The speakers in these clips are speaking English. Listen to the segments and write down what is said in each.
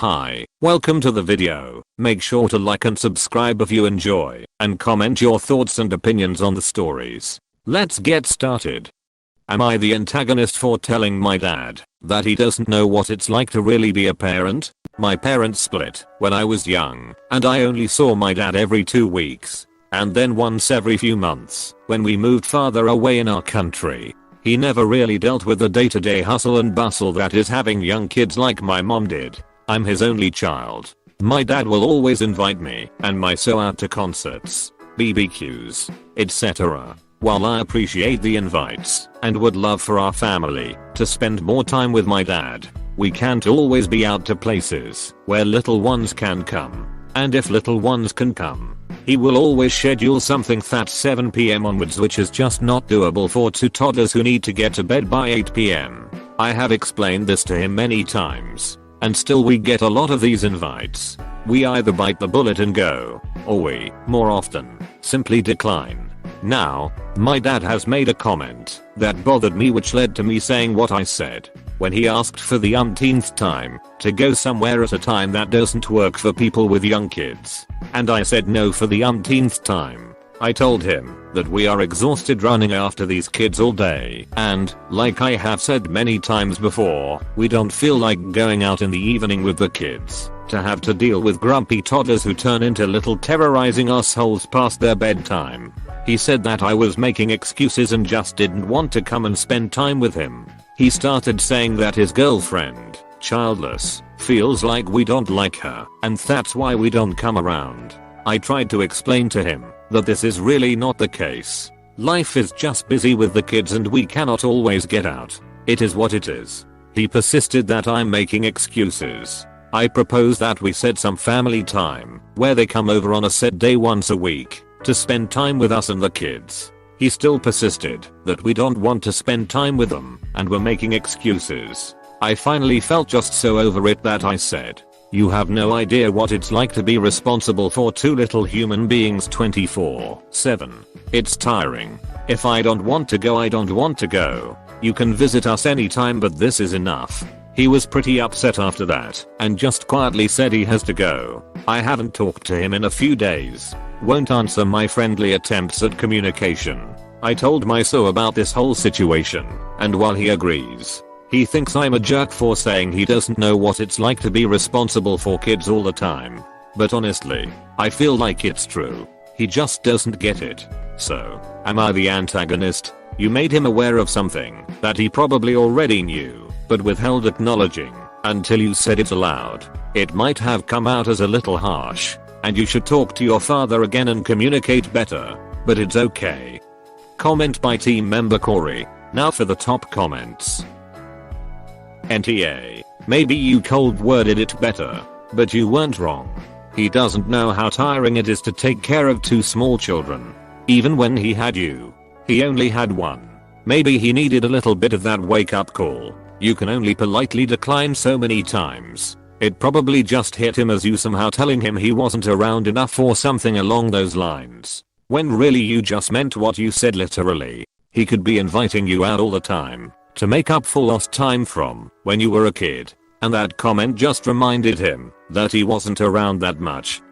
Hi, welcome to the video. Make sure to like and subscribe if you enjoy, and comment your thoughts and opinions on the stories. Let's get started. Am I the antagonist for telling my dad that he doesn't know what it's like to really be a parent? My parents split when I was young, and I only saw my dad every 2 weeks, and then once every few months when we moved farther away in our country. He never really dealt with the day-to-day hustle and bustle that is having young kids like my mom did. I'm his only child. My dad will always invite me and my so out to concerts, BBQs, etc. While I appreciate the invites and would love for our family to spend more time with my dad, we can't always be out to places where little ones can come. And if little ones can come, he will always schedule something at 7 PM onwards, which is just not doable for 2 toddlers who need to get to bed by 8 PM. I have explained this to him many times, and still we get a lot of these invites. We either bite the bullet and go, or we, more often, simply decline. Now, my dad has made a comment that bothered me, which led to me saying what I said when he asked for the umpteenth time to go somewhere at a time that doesn't work for people with young kids. And I said no for the umpteenth time. I told him that we are exhausted running after these kids all day, and, like I have said many times before, we don't feel like going out in the evening with the kids to have to deal with grumpy toddlers who turn into little terrorizing assholes past their bedtime. He said that I was making excuses and just didn't want to come and spend time with him. He started saying that his girlfriend, childless, feels like we don't like her, and that's why we don't come around. I tried to explain to him that this is really not the case. Life is just busy with the kids and we cannot always get out. It is what it is. He persisted that I'm making excuses. I proposed that we set some family time where they come over on a set day once a week to spend time with us and the kids. He still persisted that we don't want to spend time with them and were making excuses. I finally felt just so over it that I said, "You have no idea what it's like to be responsible for 2 little human beings 24/7. It's tiring. If I don't want to go, I don't want to go. You can visit us anytime, but this is enough." He was pretty upset after that and just quietly said he has to go. I haven't talked to him in a few days. Won't answer my friendly attempts at communication. I told my so about this whole situation, and while he agrees, he thinks I'm a jerk for saying he doesn't know what it's like to be responsible for kids all the time. But honestly, I feel like it's true. He just doesn't get it. So, am I the antagonist? You made him aware of something that he probably already knew, but withheld acknowledging until you said it aloud. It might have come out as a little harsh, and you should talk to your father again and communicate better, but it's okay. Comment by team member Corey. Now for the top comments. NTA. Maybe you cold worded it better, but you weren't wrong. He doesn't know how tiring it is to take care of 2 small children. Even when he had you, he only had 1. Maybe he needed a little bit of that wake up call. You can only politely decline so many times. It probably just hit him as you somehow telling him he wasn't around enough or something along those lines. When really you just meant what you said literally. He could be inviting you out all the time to make up for lost time from when you were a kid, and that comment just reminded him that he wasn't around that much.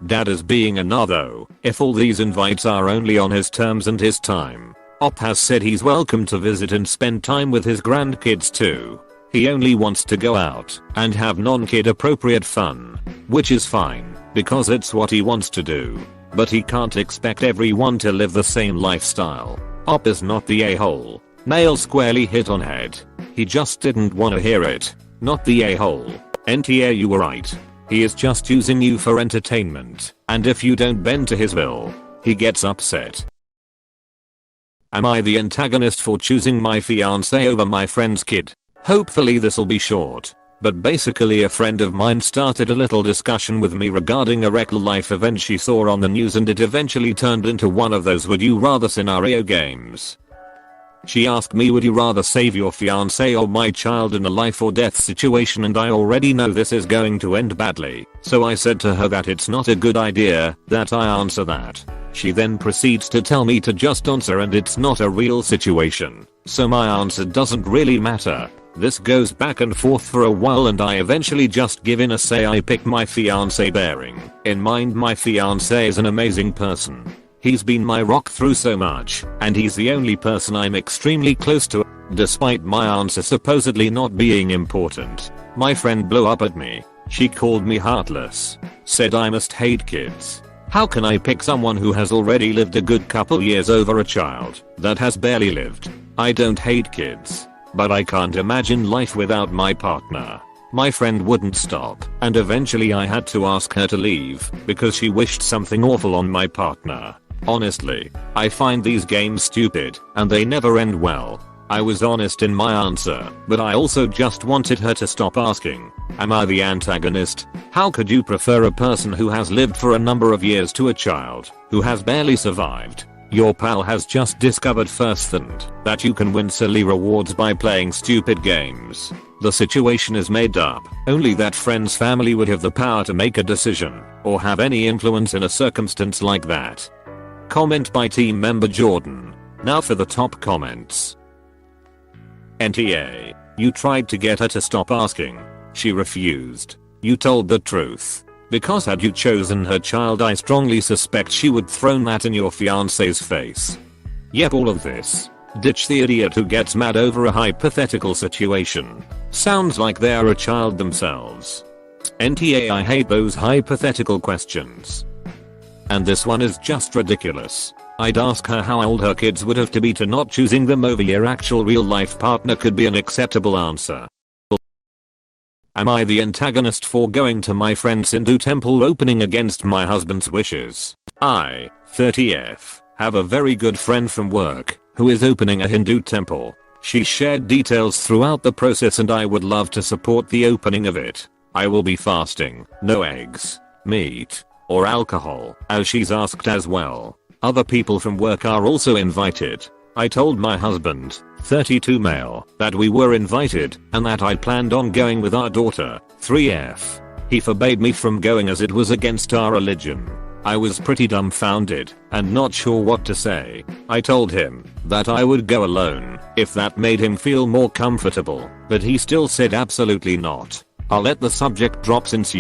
Dad is being a nar though, if all these invites are only on his terms and his time. Op has said he's welcome to visit and spend time with his grandkids too. He only wants to go out and have non-kid appropriate fun, which is fine, because it's what he wants to do. But he can't expect everyone to live the same lifestyle. Op is not the a-hole. Nail squarely hit on head. He just didn't want to hear it. Not the a-hole. NTA, you were right. He is just using you for entertainment, and if you don't bend to his will, he gets upset. Am I the antagonist for choosing my fiancé over my friend's kid? Hopefully this'll be short, but basically a friend of mine started a little discussion with me regarding a real life event she saw on the news, and it eventually turned into one of those would you rather scenario games. She asked me, would you rather save your fiancé or my child in a life or death situation, and I already know this is going to end badly, so I said to her that it's not a good idea that I answer that. She then proceeds to tell me to just answer and it's not a real situation, so my answer doesn't really matter. This goes back and forth for a while and I eventually just give in a say I pick my fiancé, bearing in mind my fiancé is an amazing person. He's been my rock through so much, and he's the only person I'm extremely close to. Despite my answer supposedly not being important, my friend blew up at me. She called me heartless, said I must hate kids. How can I pick someone who has already lived a good couple years over a child that has barely lived? I don't hate kids, but I can't imagine life without my partner. My friend wouldn't stop, and eventually I had to ask her to leave because she wished something awful on my partner. Honestly, I find these games stupid, and they never end well. I was honest in my answer, but I also just wanted her to stop asking, am I the antagonist? How could you prefer a person who has lived for a number of years to a child who has barely survived? Your pal has just discovered firsthand that you can win silly rewards by playing stupid games. The situation is made up, only that friend's family would have the power to make a decision or have any influence in a circumstance like that. Comment by team member Jordan. Now for the top comments. NTA. You tried to get her to stop asking. She refused. You told the truth. Because had you chosen her child, I strongly suspect she would thrown that in your fiance's face. Yep, all of this. Ditch the idiot who gets mad over a hypothetical situation. Sounds like they are a child themselves. NTA, I hate those hypothetical questions. And this one is just ridiculous. I'd ask her how old her kids would have to be to not choosing them over your actual real life partner could be an acceptable answer. Am I the antagonist for going to my friend's Hindu temple opening against my husband's wishes? I, 30F, have a very good friend from work who is opening a Hindu temple. She shared details throughout the process and I would love to support the opening of it. I will be fasting, no eggs, meat, or alcohol, as she's asked as well. Other people from work are also invited. I told my husband, 32 male, that we were invited and that I planned on going with our daughter, 3F. He forbade me from going as it was against our religion. I was pretty dumbfounded and not sure what to say. I told him that I would go alone if that made him feel more comfortable, but he still said absolutely not. I'll let the subject drop since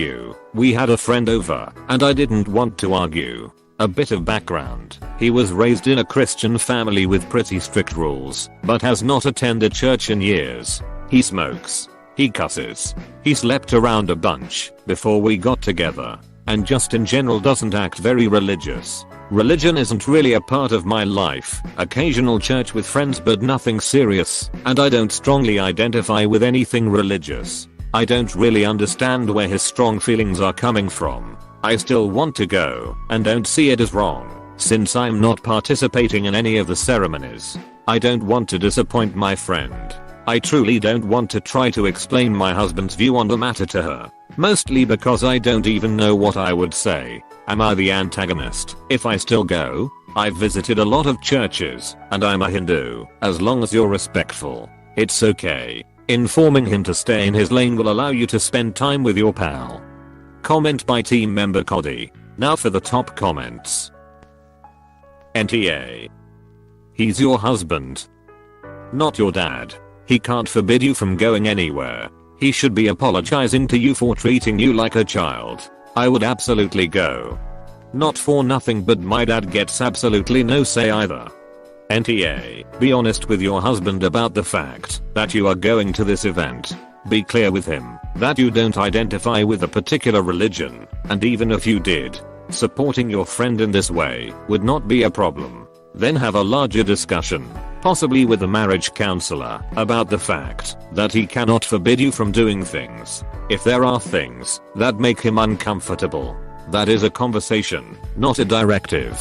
we had a friend over and I didn't want to argue. A bit of background. He was raised in a Christian family with pretty strict rules, but has not attended church in years. He smokes. He cusses. He slept around a bunch before we got together. And just in general doesn't act very religious. Religion isn't really a part of my life. Occasional church with friends but nothing serious, and I don't strongly identify with anything religious. I don't really understand where his strong feelings are coming from. I still want to go and don't see it as wrong, since I'm not participating in any of the ceremonies. I don't want to disappoint my friend. I truly don't want to try to explain my husband's view on the matter to her, mostly because I don't even know what I would say. Am I the antagonist if I still go? I've visited a lot of churches and I'm a Hindu. As long as you're respectful, it's okay. Informing him to stay in his lane will allow you to spend time with your pal. Comment by team member Cody. Now for the top comments. NTA. He's your husband, not your dad. He can't forbid you from going anywhere. He should be apologizing to you for treating you like a child. I would absolutely go. Not for nothing, but my dad gets absolutely no say either. NTA. Be honest with your husband about the fact that you are going to this event. Be clear with him that you don't identify with a particular religion, and even if you did, supporting your friend in this way would not be a problem. Then have a larger discussion, possibly with a marriage counselor, about the fact that he cannot forbid you from doing things. If there are things that make him uncomfortable, that is a conversation, not a directive.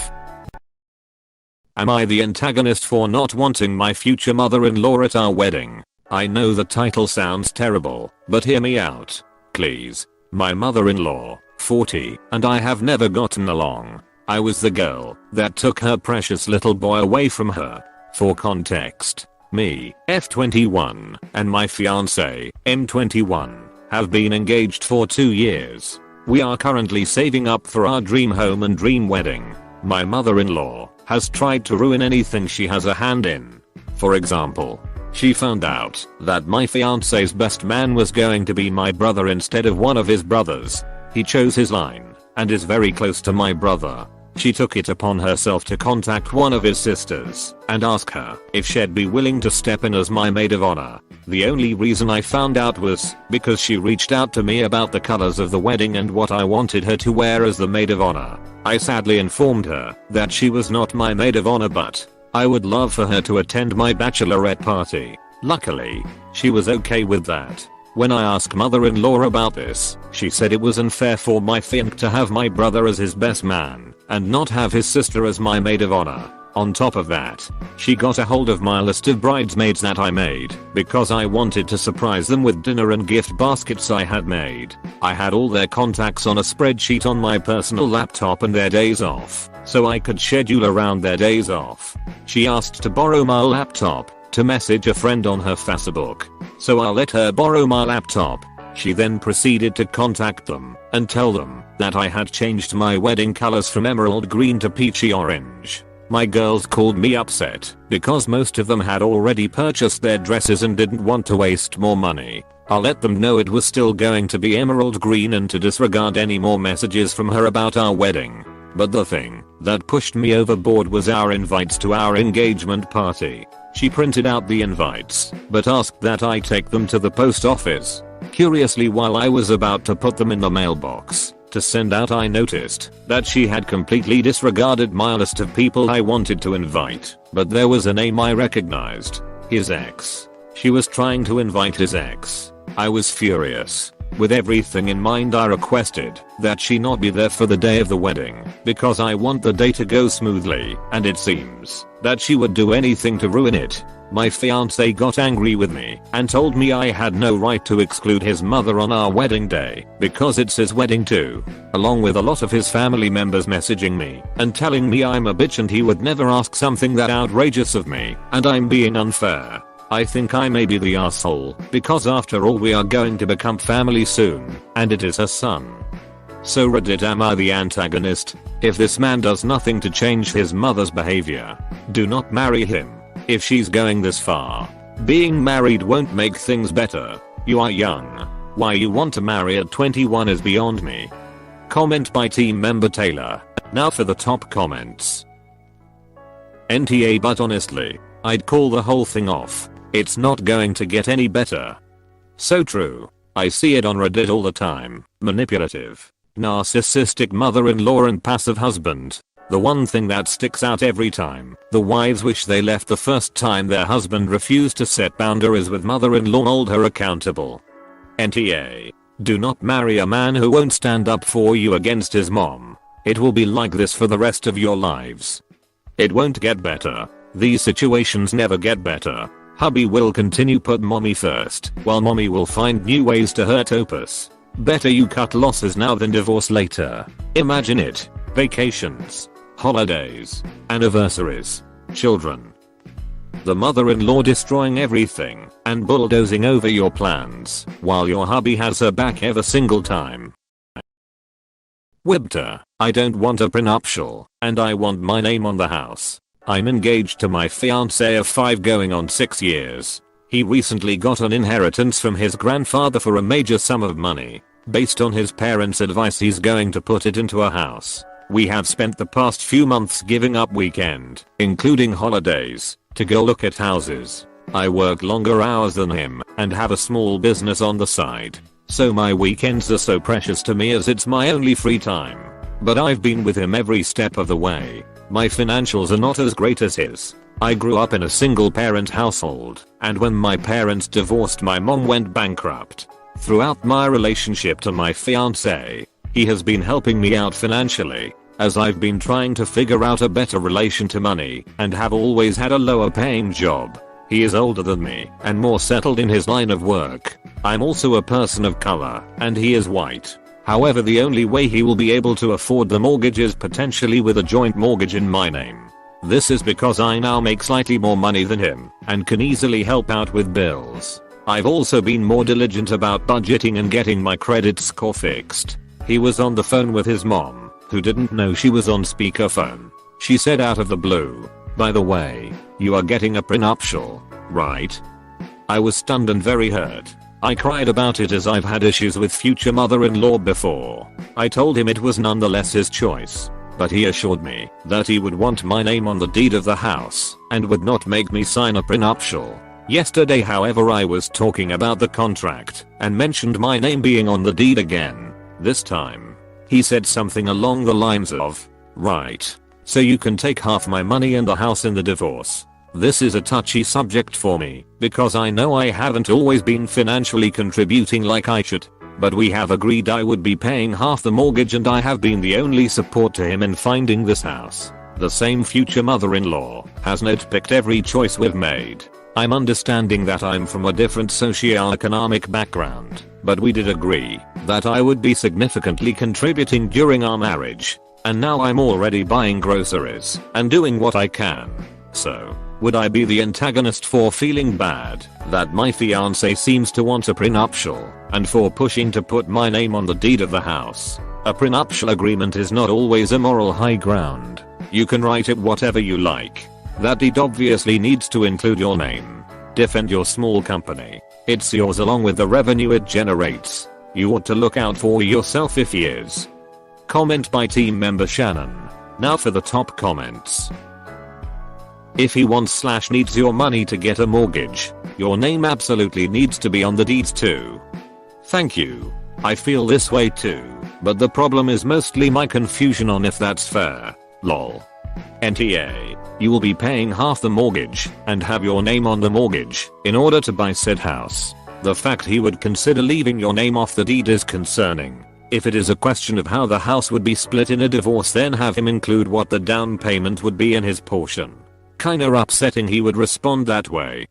Am I the antagonist for not wanting my future mother-in-law at our wedding? I know the title sounds terrible, but hear me out, please. My mother-in-law, 40, and I have never gotten along. I was the girl that took her precious little boy away from her. For context, me, F21, and my fiancé, M21, have been engaged for 2 years. We are currently saving up for our dream home and dream wedding. My mother-in-law has tried to ruin anything she has a hand in. For example, She found out that my fiance's best man was going to be my brother instead of one of his brothers. He chose his line and is very close to my brother. She took it upon herself to contact one of his sisters and ask her if she'd be willing to step in as my maid of honor. The only reason I found out was because she reached out to me about the colors of the wedding and what I wanted her to wear as the maid of honor. I sadly informed her that she was not my maid of honor, but I would love for her to attend my bachelorette party. Luckily, she was okay with that. When I asked mother-in-law about this, she said it was unfair for my fiancé to have my brother as his best man and not have his sister as my maid of honor. On top of that, she got a hold of my list of bridesmaids that I made because I wanted to surprise them with dinner and gift baskets I had made. I had all their contacts on a spreadsheet on my personal laptop and their days off, so I could schedule around their days off. She asked to borrow my laptop to message a friend on her Facebook, so I let her borrow my laptop. She then proceeded to contact them and tell them that I had changed my wedding colors from emerald green to peachy orange. My girls called me upset because most of them had already purchased their dresses and didn't want to waste more money. I let them know it was still going to be emerald green and to disregard any more messages from her about our wedding. But the thing that pushed me overboard was our invites to our engagement party. She printed out the invites, but asked that I take them to the post office. Curiously, while I was about to put them in the mailbox to send out, I noticed that she had completely disregarded my list of people I wanted to invite, but there was a name I recognized. His ex. She was trying to invite his ex. I was furious. With everything in mind, I requested that she not be there for the day of the wedding because I want the day to go smoothly, and it seems that she would do anything to ruin it. My fiancé got angry with me and told me I had no right to exclude his mother on our wedding day because it's his wedding too, along with a lot of his family members messaging me and telling me I'm a bitch and he would never ask something that outrageous of me and I'm being unfair. I think I may be the asshole because after all we are going to become family soon and it is her son. So Reddit, am I the antagonist? If this man does nothing to change his mother's behavior, do not marry him. If she's going this far, being married won't make things better. You are young. Why you want to marry at 21 is beyond me. Comment by team member Taylor. Now for the top comments. NTA, but honestly, I'd call the whole thing off. It's not going to get any better. So true. I see it on Reddit all the time. Manipulative, narcissistic mother-in-law and passive husband. The one thing that sticks out every time, the wives wish they left the first time their husband refused to set boundaries with mother-in-law, hold her accountable. NTA. Do not marry a man who won't stand up for you against his mom. It will be like this for the rest of your lives. It won't get better. These situations never get better. Hubby will continue put mommy first, while mommy will find new ways to hurt Opus. Better you cut losses now than divorce later. Imagine it. Vacations, holidays, anniversaries, children. The mother-in-law destroying everything and bulldozing over your plans while your hubby has her back every single time. Wibta, I don't want a prenuptial and I want my name on the house. I'm engaged to my fiancé of 5 going on 6 years. He recently got an inheritance from his grandfather for a major sum of money. Based on his parents' advice, he's going to put it into a house. We have spent the past few months giving up weekend, including holidays, to go look at houses. I work longer hours than him and have a small business on the side, so my weekends are so precious to me as it's my only free time. But I've been with him every step of the way. My financials are not as great as his. I grew up in a single parent household, and when my parents divorced, my mom went bankrupt. Throughout my relationship to my fiancé, he has been helping me out financially, as I've been trying to figure out a better relation to money and have always had a lower paying job. He is older than me and more settled in his line of work. I'm also a person of color and he is white. However, the only way he will be able to afford the mortgage is potentially with a joint mortgage in my name. This is because I now make slightly more money than him and can easily help out with bills. I've also been more diligent about budgeting and getting my credit score fixed. He was on the phone with his mom, who didn't know she was on speakerphone. She said out of the blue, "By the way, you are getting a prenuptial, right?" I was stunned and very hurt. I cried about it as I've had issues with future mother-in-law before. I told him it was nonetheless his choice, but he assured me that he would want my name on the deed of the house and would not make me sign a prenuptial. Yesterday, however, I was talking about the contract and mentioned my name being on the deed again. This time, he said something along the lines of, "Right. So you can take half my money and the house in the divorce." This is a touchy subject for me because I know I haven't always been financially contributing like I should, but we have agreed I would be paying half the mortgage and I have been the only support to him in finding this house. The same future mother-in-law has nitpicked every choice we've made. I'm understanding that I'm from a different socio-economic background, but we did agree that I would be significantly contributing during our marriage, and now I'm already buying groceries and doing what I can. So, would I be the antagonist for feeling bad that my fiancé seems to want a prenuptial and for pushing to put my name on the deed of the house? A prenuptial agreement is not always a moral high ground. You can write it whatever you like. That deed obviously needs to include your name. Defend your small company. It's yours along with the revenue it generates. You ought to look out for yourself if he is. Comment by team member Shannon. Now for the top comments. If he wants/needs your money to get a mortgage, your name absolutely needs to be on the deeds too. Thank you. I feel this way too, but the problem is mostly my confusion on if that's fair. Lol. NTA. You will be paying half the mortgage and have your name on the mortgage in order to buy said house. The fact he would consider leaving your name off the deed is concerning. If it is a question of how the house would be split in a divorce, then have him include what the down payment would be in his portion. Kinda upsetting he would respond that way.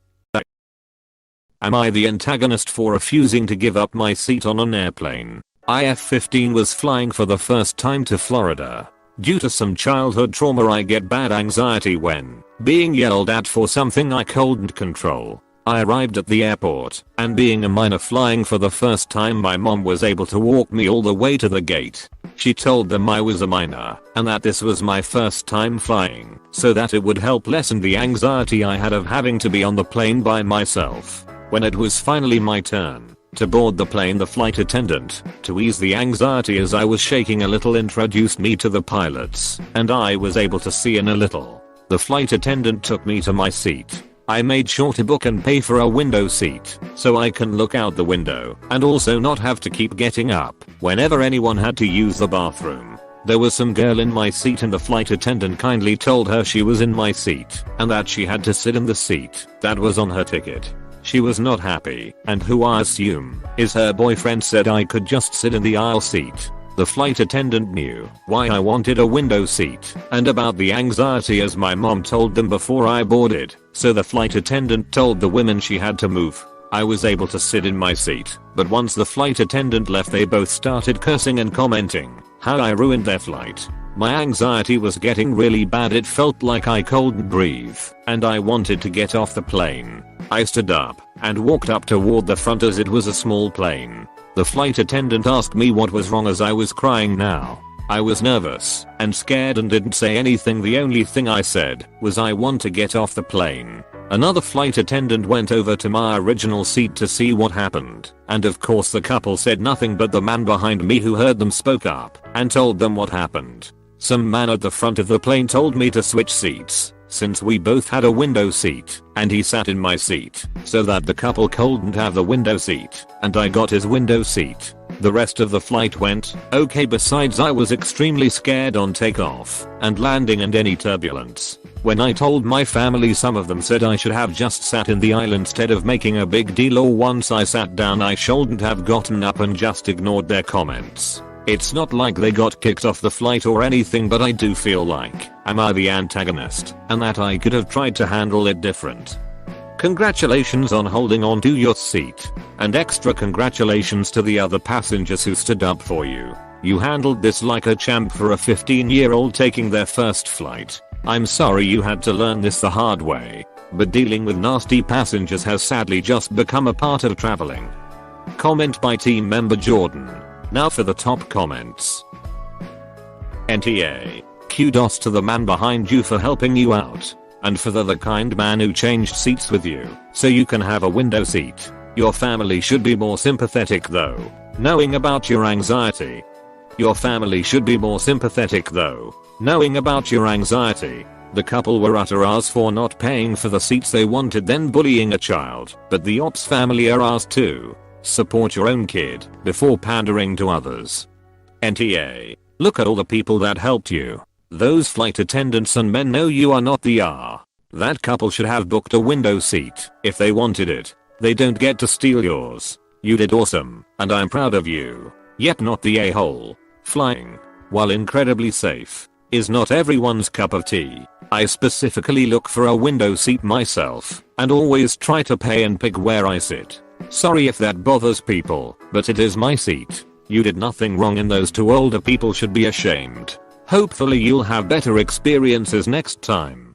Am I the antagonist for refusing to give up my seat on an airplane? IF-15 was flying for the first time to Florida. Due to some childhood trauma, I get bad anxiety when being yelled at for something I couldn't control. I arrived at the airport, and being a minor flying for the first time, my mom was able to walk me all the way to the gate. She told them I was a minor, and that this was my first time flying, so that it would help lessen the anxiety I had of having to be on the plane by myself. When it was finally my turn to board the plane, the flight attendant, to ease the anxiety as I was shaking a little, introduced me to the pilots, and I was able to see in a little. The flight attendant took me to my seat. I made sure to book and pay for a window seat so I can look out the window and also not have to keep getting up whenever anyone had to use the bathroom. There was some girl in my seat and the flight attendant kindly told her she was in my seat and that she had to sit in the seat that was on her ticket. She was not happy, and who I assume is her boyfriend said I could just sit in the aisle seat. The flight attendant knew why I wanted a window seat and about the anxiety, as my mom told them before I boarded, so the flight attendant told the women she had to move. I was able to sit in my seat, but once the flight attendant left, they both started cursing and commenting how I ruined their flight. My anxiety was getting really bad. It felt like I couldn't breathe, and I wanted to get off the plane. I stood up and walked up toward the front as it was a small plane. The flight attendant asked me what was wrong as I was crying now. I was nervous and scared and didn't say anything. The only thing I said was I want to get off the plane. Another flight attendant went over to my original seat to see what happened, and of course the couple said nothing, but the man behind me who heard them spoke up and told them what happened. Some man at the front of the plane told me to switch seats since we both had a window seat, and he sat in my seat so that the couple couldn't have the window seat, and I got his window seat. The rest of the flight went okay. Besides, I was extremely scared on takeoff and landing and any turbulence. When I told my family, some of them said I should have just sat in the aisle instead of making a big deal, or once I sat down I shouldn't have gotten up and just ignored their comments. It's not like they got kicked off the flight or anything, but I do feel like am I the antagonist and that I could have tried to handle it different. Congratulations on holding on to your seat, and extra congratulations to the other passengers who stood up for you. You handled this like a champ for a 15-year-old taking their first flight. I'm sorry you had to learn this the hard way, but dealing with nasty passengers has sadly just become a part of traveling. Comment by team member Jordan. Now for the top comments. NTA. Kudos to the man behind you for helping you out. And for the kind man who changed seats with you so you can have a window seat. Your family should be more sympathetic though, knowing about your anxiety. Your family should be more sympathetic though, knowing about your anxiety. The couple were utter arse for not paying for the seats they wanted, then bullying a child, but the ops family are arse too. Support your own kid before pandering to others. NTA. Look at all the people that helped you. Those flight attendants and men know you are not the R. That couple should have booked a window seat if they wanted it. They don't get to steal yours. You did awesome, and I'm proud of you. Yet not the a-hole. Flying, while incredibly safe, is not everyone's cup of tea. I specifically look for a window seat myself, and always try to pay and pick where I sit. Sorry if that bothers people, but it is my seat. You did nothing wrong and those two older people should be ashamed. Hopefully you'll have better experiences next time.